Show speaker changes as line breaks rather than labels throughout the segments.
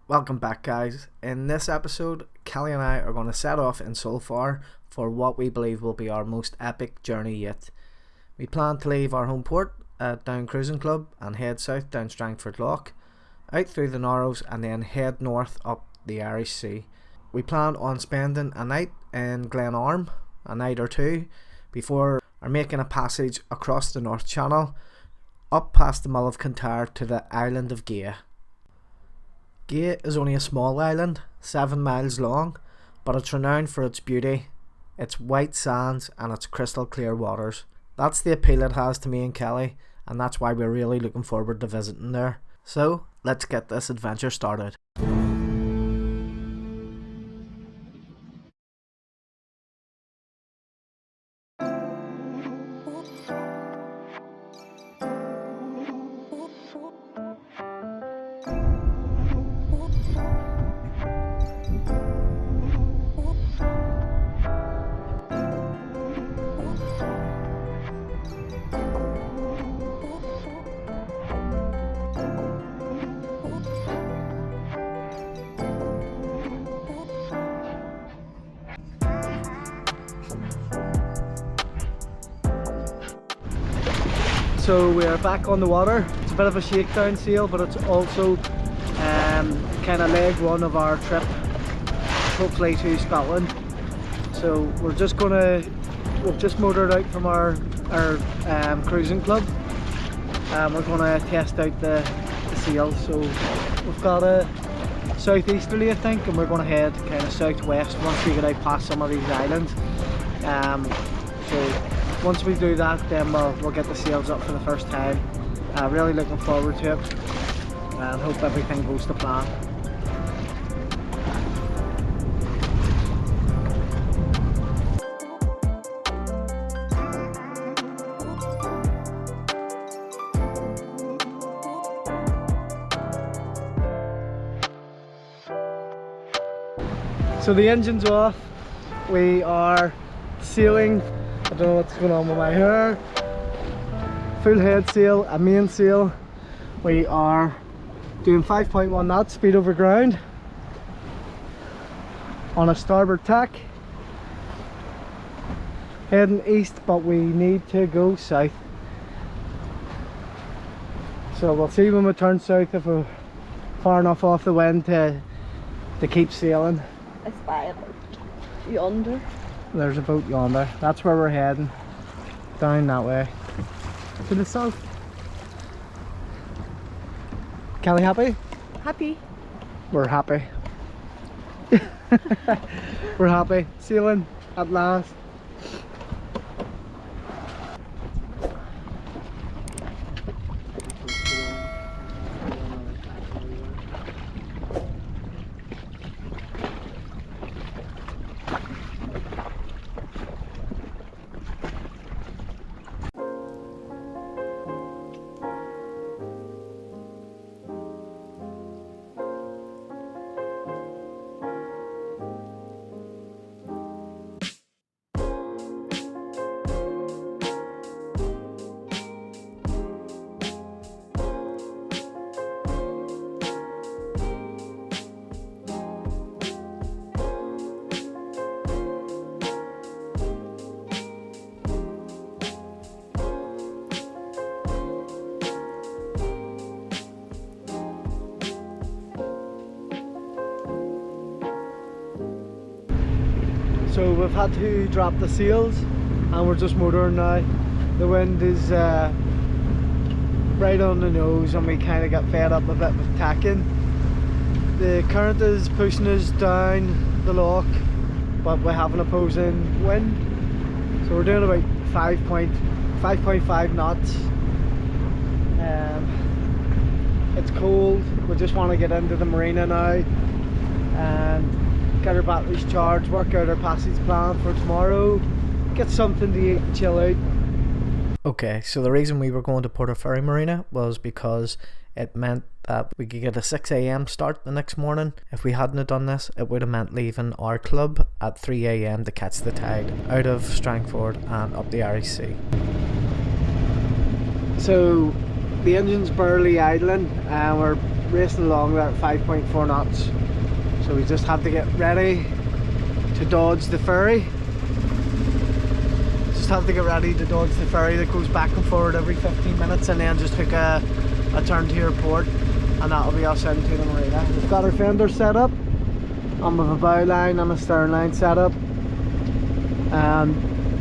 Welcome back, guys. In this episode, Kelly and I are going to set off in so far for what we believe will be our most epic journey yet. We plan to leave our home port at Down Cruising Club and head south down Strangford Lough, out through the Narrows, and then head north up the Irish Sea. We plan on spending a night in Glenarm, a night or two, before making a passage across the North Channel, up past the Mull of Kintyre to the Island of Gigha. Gigha is only a small island, 7 miles long, but it's renowned for its beauty, its white sands and its crystal clear waters. That's the appeal it has to me and Kelly, and that's why we're really looking forward to visiting there. So, let's get this adventure started. So we are back on the water. It's a bit of a shakedown sail, but it's also kind of leg one of our trip, hopefully to Scotland. So we've just motored out from our cruising club. We're gonna test out the sail. So we've got a southeasterly, I think, and we're gonna head kind of southwest once we get out past some of these islands. So once we do that, then we'll get the sails up for the first time. Really looking forward to it, and hope everything goes to plan. So the engine's off. We are sailing. I don't know what's going on with my hair. Full head sail, a main sail. We are doing 5.1 knots speed over ground on a starboard tack, heading east, but we need to go south. So we'll see when we turn south if we're far enough off the wind to keep sailing.
I spy a boat yonder.
There's a boat yonder. That's where we're heading. Down that way. To the south. Kelly happy?
Happy.
We're happy. We're happy. Sailing at last. So we've had to drop the sails and we're just motoring now. The wind is right on the nose and we kind of got fed up a bit with tacking. The current is pushing us down the loch, but we have an opposing wind. So we're doing about 5.5 knots. It's cold. We just want to get into the marina now and get our batteries charged, work out our passage plan for tomorrow, get something to eat and chill out. Okay, so the reason we were going to Portaferry Marina was because it meant that we could get a 6 AM start the next morning. If we hadn't have done this, it would have meant leaving our club at 3 AM to catch the tide out of Strangford and up the Irish Sea. So the engine's barely idling and we're racing along there at 5.4 knots. So we just have to get ready to dodge the ferry. Just have to get ready to dodge the ferry that goes back and forward every 15 minutes and then just hook a turn to your port, and that'll be us into the marina. We've got our fenders set up and with a bow line and a stern line set up, and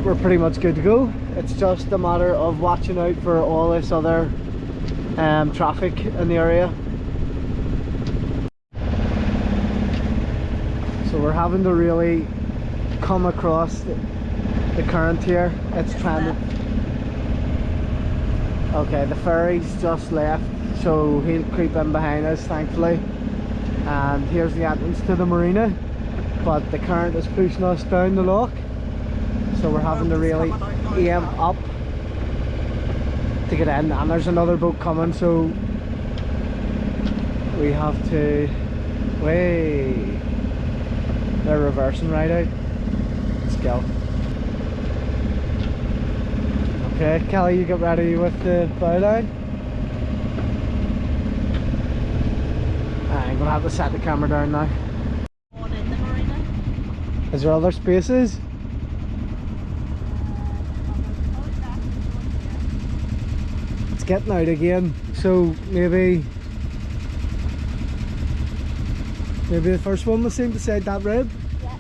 we're pretty much good to go. It's just a matter of watching out for all this other traffic in the area. So we're having to really come across the current here. It's trying to... Okay, the ferry's just left, so he'll creep in behind us, thankfully. And here's the entrance to the marina, but the current is pushing us down the loch, so we're having to really aim up to get in. And there's another boat coming, so we have to... Way. They're reversing right out. Let's go. Okay, Kelly, you get ready with the bow line. I'm gonna have to set the camera down now.
One in the marina.
Is there other spaces? It's getting out again, so maybe the first one was seen beside that rib.
Yeah.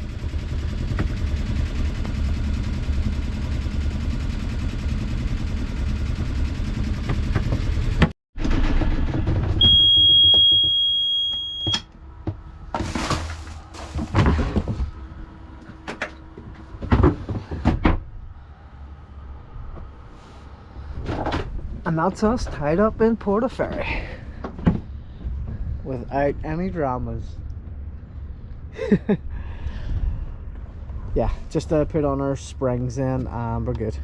And that's us tied up in Portaferry without any dramas. Yeah, just put on our springs in and we're good.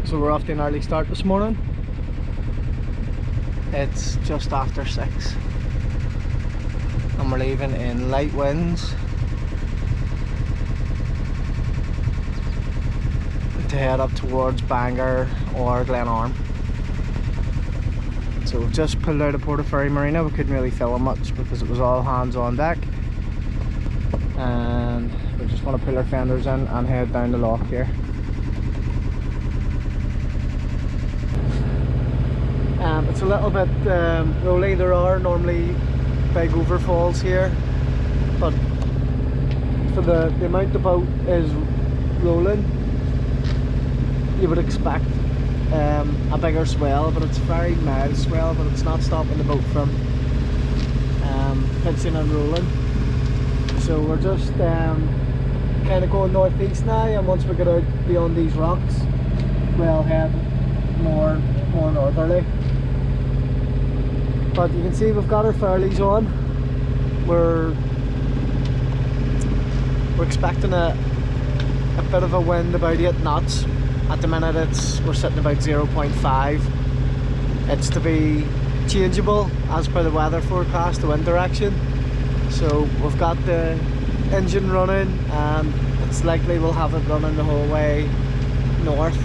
So we're off to an early start this morning. It's just after 6 and we're leaving in light winds to head up towards Bangor or Glenarm. So we've just pulled out of Portaferry Marina. We couldn't really film much because it was all hands on deck, and we just want to pull our fenders in and head down the loch here. It's a little bit rolly. There are normally big overfalls here, but for the amount the boat is rolling, you would expect a bigger swell, but it's a very mild swell, but it's not stopping the boat from pitching and rolling. So we're just kind of going northeast now, and once we get out beyond these rocks we'll head more northerly. But you can see we've got our furlies on. We're expecting a bit of a wind, about 8 knots. At the minute we're sitting about 0.5. It's to be changeable as per the weather forecast, the wind direction. So we've got the engine running and it's likely we'll have it running the whole way north.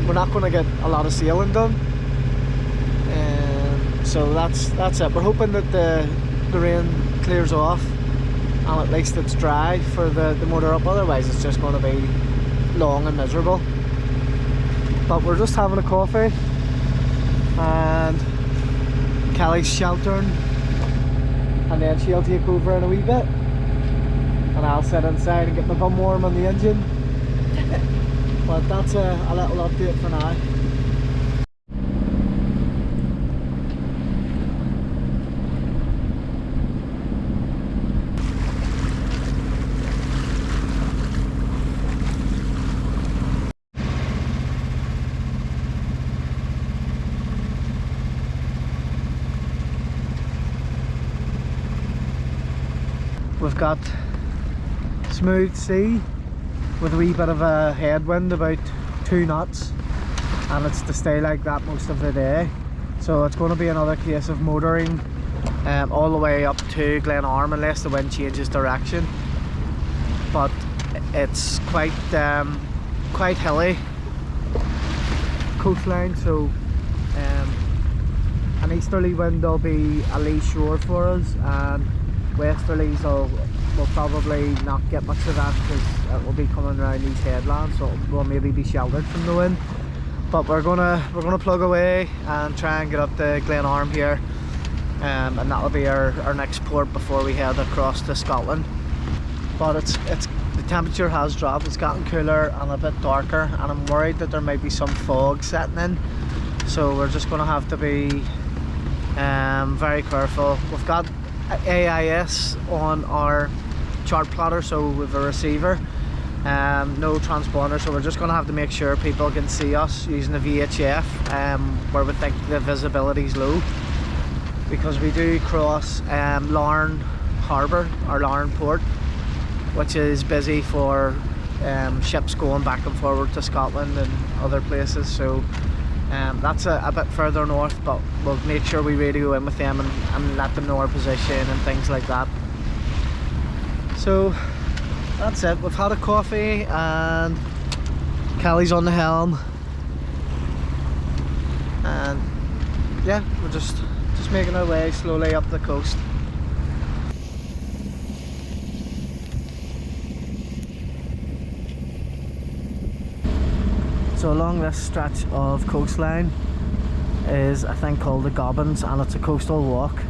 We're not going to get a lot of sailing done, so that's it. We're hoping that the rain clears off and at least it's dry for the motor up, otherwise it's just going to be long and miserable. But we're just having a coffee and Kelly's sheltering, and then she'll take over in a wee bit and I'll sit inside and get my bum warm on the engine. But that's a little update for now. We've got smooth sea with a wee bit of a headwind, about 2 knots, and it's to stay like that most of the day. So it's going to be another case of motoring all the way up to Glenarm unless the wind changes direction. but it's quite hilly coastline, so an easterly wind will be a lee shore for us, and westerlies will probably not get much of that because it will be coming around these headlands, so we'll maybe be sheltered from the wind. But we're gonna plug away and try and get up to Glenarm here, and that'll be our next port before we head across to Scotland. But it's the temperature has dropped, it's gotten cooler and a bit darker, and I'm worried that there might be some fog setting in, so we're just gonna have to be very careful. We've got AIS on our chart plotter, so with a receiver, no transponder, so we're just going to have to make sure people can see us using the VHF where we think the visibility is low, because we do cross Lough Harbour, or Lough Port, which is busy for ships going back and forward to Scotland and other places, so that's a bit further north, but we'll make sure we radio in with them and let them know our position and things like that. So that's it. We've had a coffee and Kelly's on the helm, and yeah, we're just making our way slowly up the coast. So along this stretch of coastline is a thing called the Gobbins, and it's a coastal walk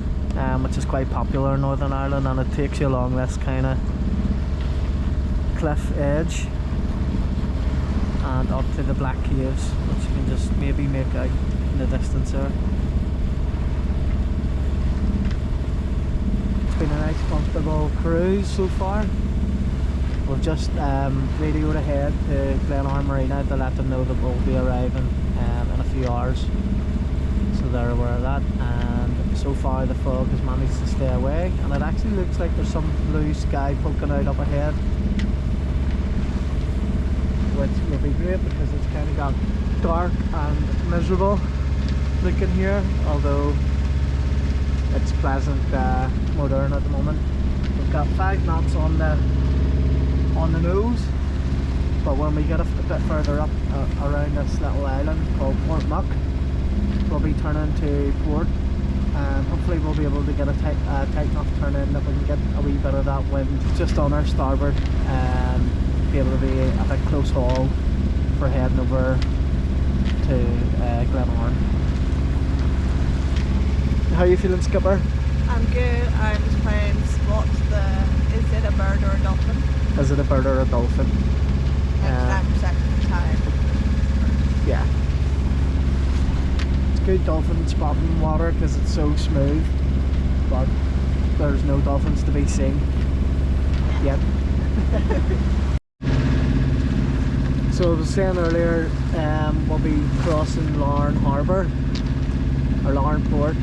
which is quite popular in Northern Ireland, and it takes you along this kind of cliff edge and up to the Black Caves, which you can just maybe make out in the distance there. It's been a nice comfortable cruise so far. We've just radioed ahead to Glenarm Marina to let them know that we'll be arriving in a few hours, so they're aware of that. And so far the fog has managed to stay away, and it actually looks like there's some blue sky poking out up ahead, which will be great because it's kind of got dark and miserable looking here, although it's pleasant modern at the moment. We've got 5 knots on the nose, but when we get a bit further up around this little island called Port Muck, we'll be turning to port, and hopefully we'll be able to get a tight enough turn in that we can get a wee bit of that wind just on our starboard and be able to be a bit close haul for heading over to Glenarm. How are you feeling, Skipper?
I'm good. I'm just playing spot is it a bird or a dolphin?
Is it a bird or a dolphin?
99% time.
Yeah. It's good dolphin spotting water because it's so smooth, but there's no dolphins to be seen yet. So I was saying earlier, we'll be crossing Lough Harbour, or Lough Port.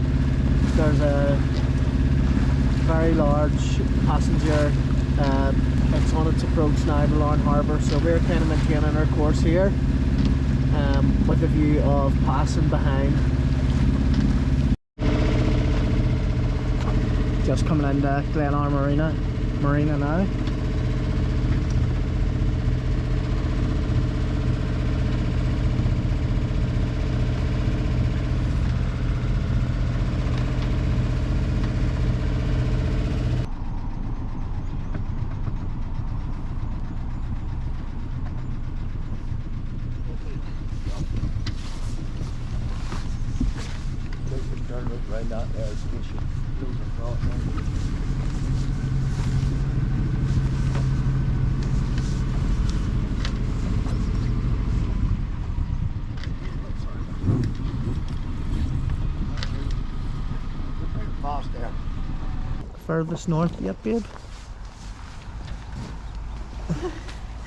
There's a very large passenger, it's on its approach now to Lough Harbour, so we're kind of maintaining our course here with a view of passing behind. Just coming into Glenarm Marina now. Furthest north yet, babe?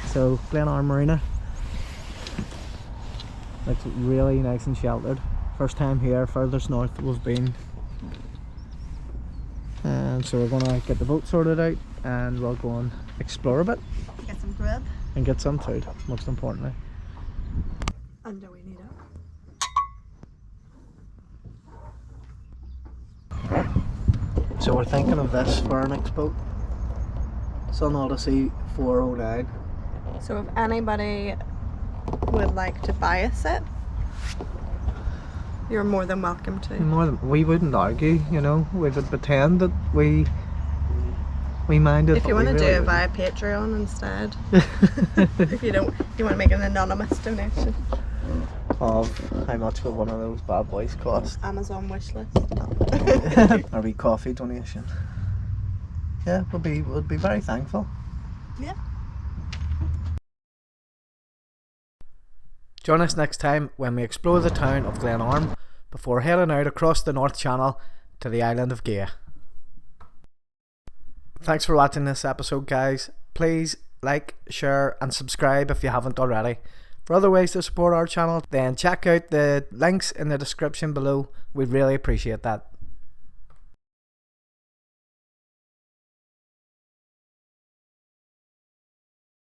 So Glenarm Marina, it's really nice and sheltered. First time here, furthest north we've been, and so we're gonna get the boat sorted out and we'll go and explore a bit.
Get some grub.
And get some food, most importantly.
And do we need it?
So we're thinking of this for our next boat. Sun Odyssey 409.
So if anybody would like to buy us it, you're more than welcome to.
We wouldn't argue, you know. We would pretend that we mind it.
If you want to do it via Patreon instead. If you want to make an anonymous donation.
Of how much would one of those bad boys cost?
Amazon wishlist.
Or we coffee donation. Yeah, we'd be very thankful.
Yeah.
Join us next time when we explore the town of Glenarm before heading out across the North Channel to the Island of Gigha. Thanks for watching this episode, guys. Please like, share and subscribe if you haven't already. For other ways to support our channel, then check out the links in the description below. We'd really appreciate that.